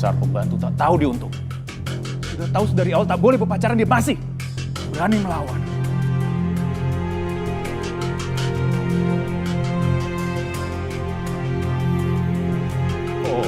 Dasar pembantu tak tahu diuntung. Sudah tahu dari awal tak boleh berpacaran, dia masih berani melawan. Oh,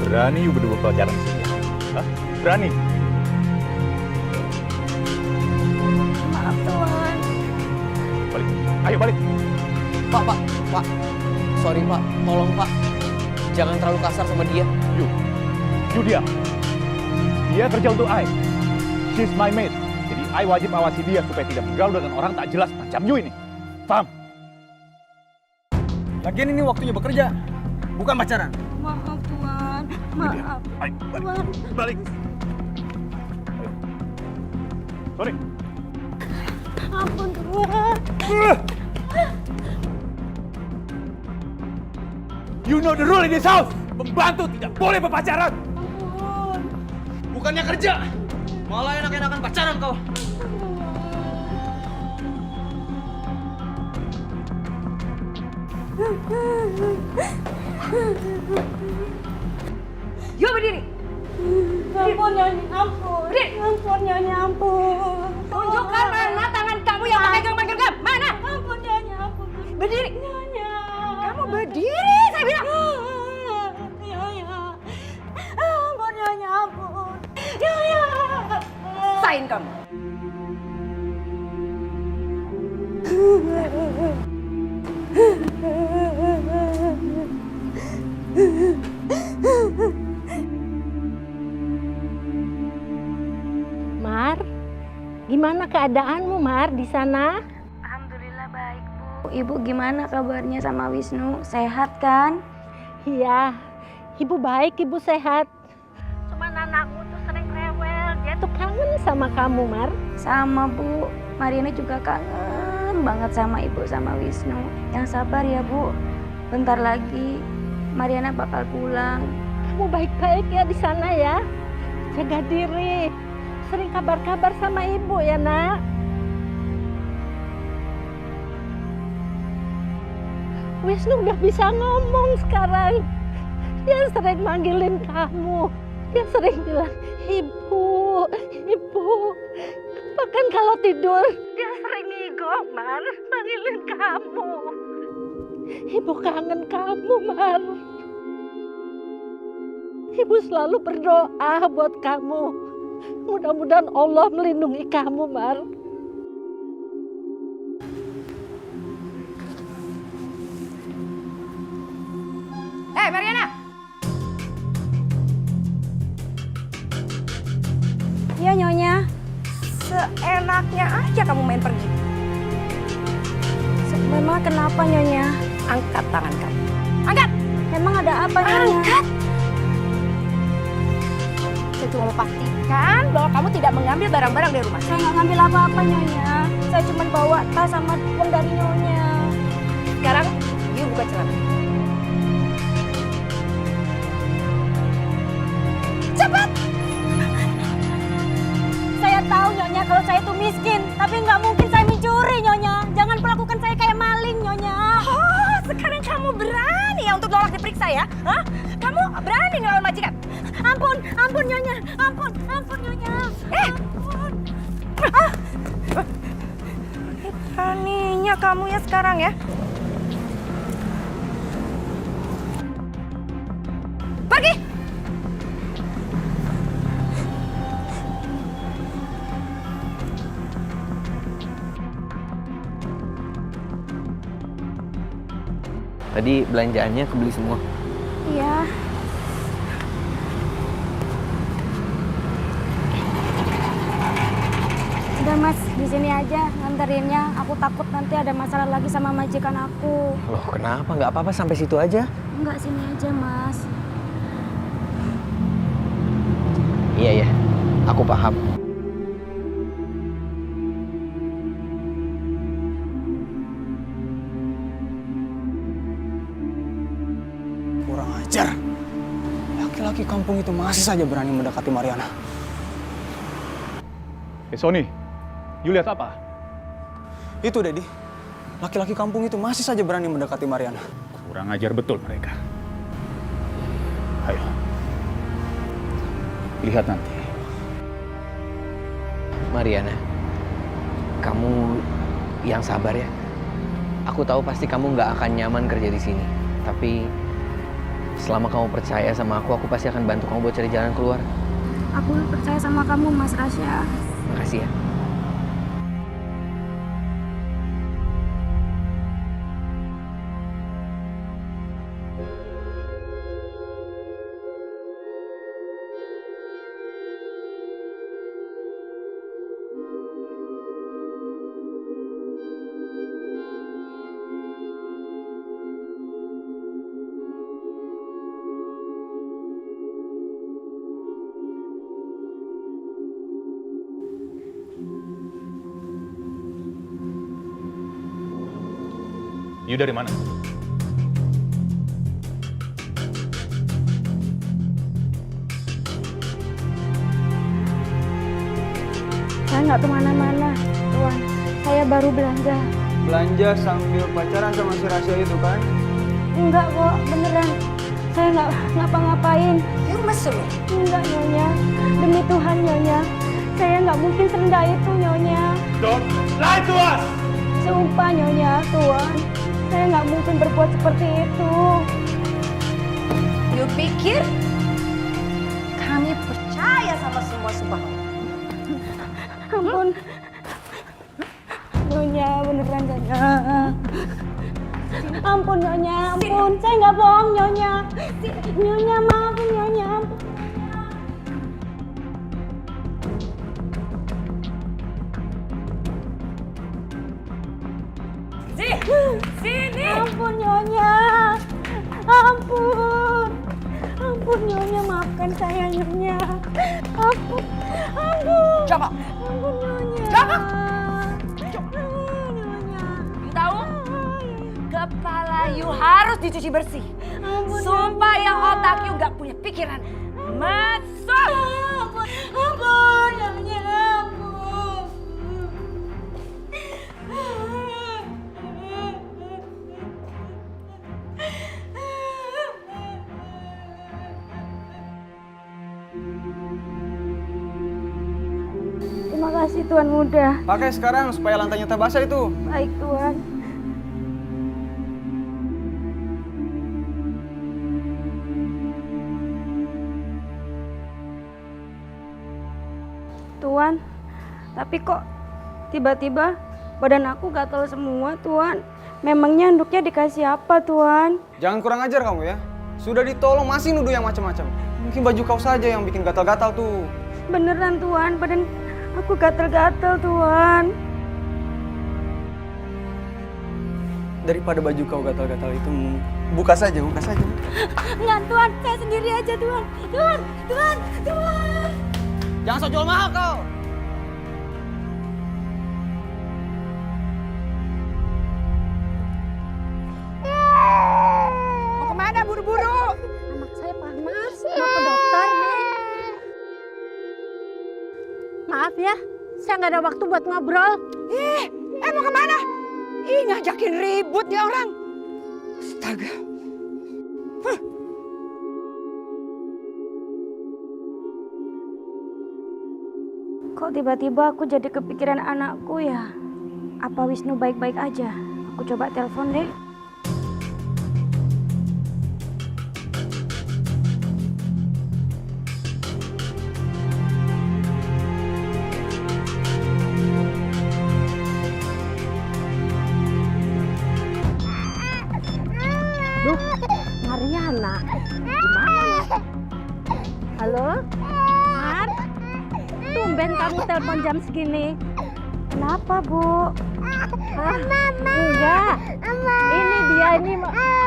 berani you berdua pacaran di sini? Hah? Berani? Maaf Tuan. Balik, ayo balik. Pak. Sorry Pak, tolong Pak. Jangan terlalu kasar sama dia. You diam. Dia kerja untuk I. She's my mate. Jadi I wajib awasi dia supaya tidak bergaul dengan orang tak jelas macam you ini. Paham? Lagian ini waktunya bekerja, bukan pacaran. Maaf Tuan. Maaf. Ayo, balik. Tuan. Balik. Ayo. Sorry. Ampun Tuan. You know the rule in this house. Pembantu tidak boleh berpacaran. Ampun. Bukannya kerja, malah enak-enakan pacaran kau. Yo berdiri. Ampun Nyonya, ampun. Berdiri. Ampun Nyonya, ampun. Tunjukkan mana tangan kamu yang pakai genggam-genggam. Mana? Ampun Nyonya, ampun. Berdiri. Nyonya. Kamu berdiri, saya bilang. Nyonya. Ampun Nyonya, ampun. Nyonya. Sain kamu. Mar, gimana keadaanmu Mar di sana? Alhamdulillah baik Bu. Ibu gimana kabarnya sama Wisnu? Sehat kan? Iya, ibu baik, ibu sehat. Cuman anakmu tuh sering rewel, dia tuh kangen sama kamu Mar. Sama Bu, Mariana juga kangen banget sama Ibu sama Wisnu. Yang sabar ya Bu, bentar lagi Mariana bakal pulang. Kamu baik-baik ya di sana ya. Jaga diri. Sering kabar-kabar sama ibu ya nak. Wisnu udah bisa ngomong sekarang. Dia sering manggilin kamu. Dia sering bilang, ibu. Bahkan kalau tidur, dia sering ngigok, Mar. Manggilin kamu. Ibu kangen kamu, Mar. Ibu selalu berdoa buat kamu. Mudah-mudahan Allah melindungi kamu, Mar. Mariana. Iya Nyonya. Seenaknya aja kamu main pergi. Memang kenapa Nyonya? Angkat tangan kamu. Angkat. Emang ada apa Nyonya? Angkat. Saya cuma mau pastikan bahwa kamu tidak mengambil barang-barang dari rumah. Saya nggak ngambil apa-apa Nyonya. Saya cuma bawa tas sama uang dari Nyonya. Sekarang, you buka celana. Cepat! Saya tahu Nyonya kalau saya itu miskin, tapi nggak mungkin saya mencuri Nyonya. Jangan perlakukan saya kayak maling Nyonya. Oh, sekarang kamu berani ya untuk nolak diperiksa ya? Hah? Kamu berani ngelawan majikan? Ampun Nyonya, ampun Nyonya. Ampun. Beraninya kamu ya sekarang ya? Pergi! Tadi belanjaannya kebeli semua. Iya. Udah Mas, di sini aja nganterinnya. Aku takut nanti ada masalah lagi sama majikan aku. Loh kenapa? Nggak apa-apa sampai situ aja. Enggak, sini aja Mas. Iya, aku paham. Kurang ajar. Laki-laki kampung itu masih saja berani mendekati Mariana. Sony, you lihat apa? Itu Dedi, laki-laki kampung itu masih saja berani mendekati Mariana. Kurang ajar betul mereka. Ayo, Lihat nanti. Mariana, kamu yang sabar ya. Aku tahu pasti kamu nggak akan nyaman kerja di sini. Tapi selama kamu percaya sama aku pasti akan bantu kamu buat cari jalan keluar. Aku percaya sama kamu, Mas Rasya. Makasih ya. You dari mana? Saya nggak kemana-mana, Tuan. Saya baru belanja. Belanja sambil pacaran sama si Rasya itu kan? Enggak kok, beneran. Saya nggak ngapa-ngapain. You mesum. Enggak, Nyonya. Demi Tuhan, Nyonya. Saya nggak mungkin serendah itu, Nyonya. Don't lie to us! Sumpah, Nyonya, Tuan. Saya nggak mungkin berbuat seperti itu. You pikir kami percaya sama semua sumpah? Ampun. Nyonya, beneran, Nyonya. Ampun, Nyonya, ampun. Saya nggak bohong, Nyonya. Nyonya, maafin Nyonya. Ampun. Sini. Ampun, Nyonya. Ampun. Ampun, Nyonya. Maafkan saya, Nyonya. Ampun. Ampun. Coba. Ampun, Nyonya. Coba. Nyonya. You tahu? Kepala you harus dicuci bersih. Ampun, Supaya otak you nggak punya pikiran masuk. Ampun. Ampun, Nyonya. Ampun. Terima kasih, Tuan Muda. Pakai sekarang supaya lantainya tak basah itu. Baik, Tuan. Tuan, tapi kok tiba-tiba badan aku gatal semua, Tuan. Memangnya handuknya dikasih apa, Tuan? Jangan kurang ajar kamu ya. Sudah ditolong masih nuduh yang macam-macam. Mungkin baju kau saja yang bikin gatal-gatal tuh. Beneran, Tuan. Badan aku gatal-gatal, Tuan. Daripada baju kau gatal-gatal itu, buka saja, buka saja. Enggak, Tuan. Saya sendiri aja, Tuan. Tuan, Tuan, Tuan. Jangan sok jual mahal kau. Mau kemana buru-buru? Anak saya panas, mau ke dokter nih. Maaf ya, saya nggak ada waktu buat ngobrol. Mau kemana? Ih, ngajakin ribut ya orang. Astaga. Kok tiba-tiba aku jadi kepikiran anakku ya? Apa Wisnu baik-baik aja? Aku coba telepon deh. Duh, Mariana, gimana? Halo, Mar? Tumben kamu telepon jam segini. Kenapa, Bu? Hah? Enggak. Ini dia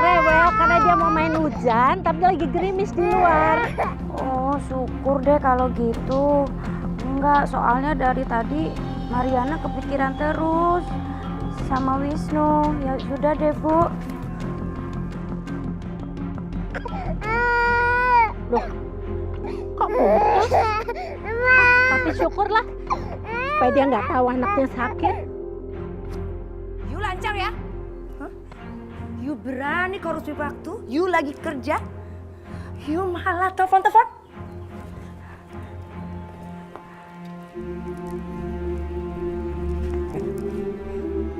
rewel karena dia mau main hujan, tapi lagi gerimis di luar. Oh, syukur deh kalau gitu. Enggak, soalnya dari tadi Mariana kepikiran terus sama Wisnu. Ya sudah deh, Bu. Loh, kok putus? Tapi syukurlah supaya dia nggak tahu anaknya sakit. You lancang ya? Hah? You berani korupsi waktu? You lagi kerja? You malah telepon-telepon?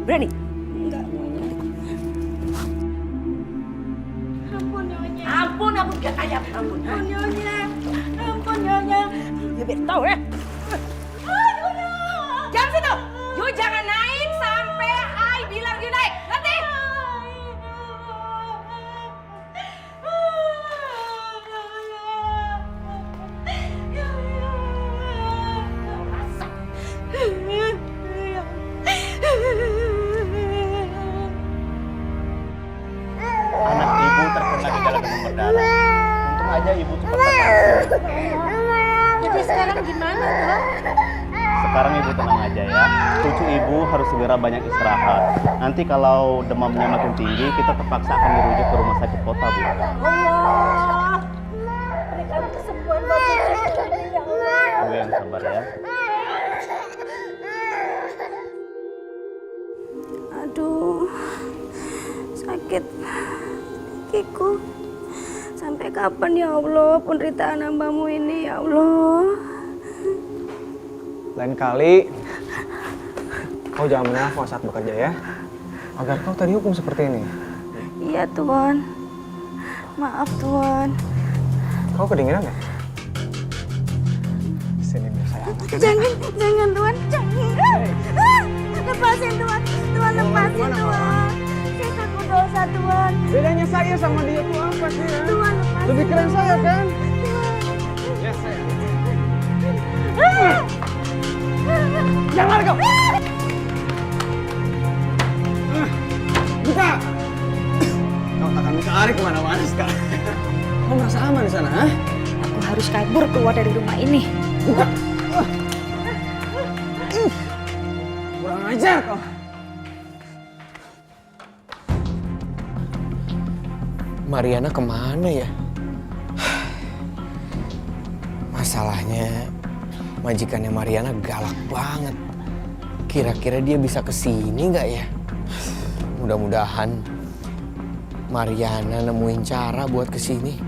Berani? Enggak, Nyonya. Ampun, Nyonya. Ampun, biar ayam. Ampun. Ampun, Nyonya. Ampun, Nyonya. Ya biar tahu ya. Jangan situ. You jangan naik sampai I bilang you naik. Ngerti? Anak ibu terkena gejala demam berdarah. Untung aja ibu cepat datang. Jadi sekarang gimana, Dok? Sekarang ibu tenang aja ya. Cucu ibu harus segera banyak istirahat. Nanti kalau demamnya makin tinggi, kita terpaksa akan dirujuk ke rumah sakit kota, Bu. Allah. Berikan kesembuhan buat cucu ini, ya Allah. Bu yang sabar ya. Aduh, sakit kakiku. Sampai kapan ya Allah penderitaan hambamu ini ya Allah. Lain kali kau jangan menelpon saat bekerja ya. Agar kau tadi hukum seperti ini. Iya Tuan. Maaf Tuan. Kau kedinginan ya? Sini biar saya angkat. Jangan Tuan, jangan. Lepasin Tuan, Tuan lepasin Tuan. Saya takut dosa Tuan. Bedanya saya sama dia tuh apa sih ya? Tuan lepasin. Lebih keren saya kan? Tuan. Ya saya. Jangan kau! Buka! Kau takkan bisa lari kemana-mana sekarang. Kau merasa aman di sana, ha? Aku harus kabur keluar dari rumah ini. Buka! Kurang ajar kau. Mariana kemana ya? Masalahnya majikannya Mariana galak banget. Kira-kira dia bisa kesini nggak ya? Mudah-mudahan Mariana nemuin cara buat kesini.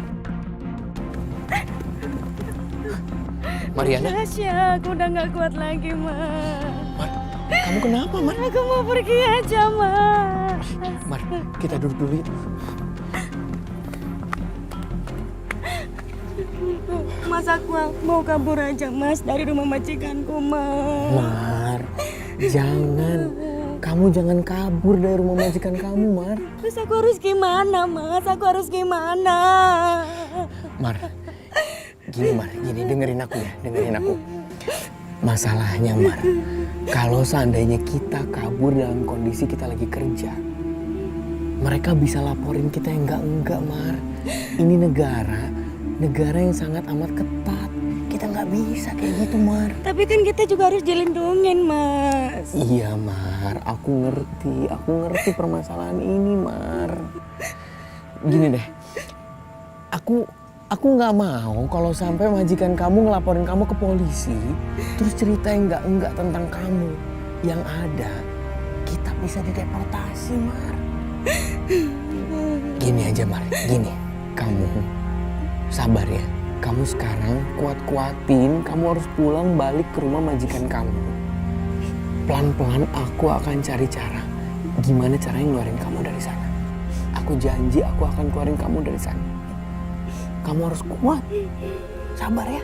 Mariana? Tasya, aku udah gak kuat lagi, Mar. Kamu kenapa, Mar? Aku mau pergi aja, Mar. Mar, kita duduk dulu yuk. Mas, aku mau kabur aja, Mas, dari rumah majikanku, Mas. Mar, jangan. Kamu jangan kabur dari rumah majikan kamu, Mar. Terus aku harus gimana, Mas? Aku harus gimana? Mar, gini, dengerin aku ya, dengerin aku. Masalahnya, Mar, kalau seandainya kita kabur dalam kondisi kita lagi kerja, mereka bisa laporin kita yang enggak, Mar. Ini negara yang sangat amat ketat. Kita nggak bisa kayak gitu, Mar. Tapi kan kita juga harus dilindungin, Mas. Iya, Mar, aku ngerti permasalahan ini, Mar. Gini deh, aku nggak mau kalau sampai majikan kamu ngelaporin kamu ke polisi, terus cerita yang enggak tentang kamu. Yang ada, kita bisa dideportasi, Mar. Gini aja, Mar, gini. Kamu sabar ya. Kamu sekarang kuat-kuatin, kamu harus pulang balik ke rumah majikan kamu. Pelan-pelan aku akan cari cara. Gimana caranya ngeluarin kamu dari sana. Aku janji aku akan keluarin kamu dari sana. Kamu harus kuat. Sabar ya.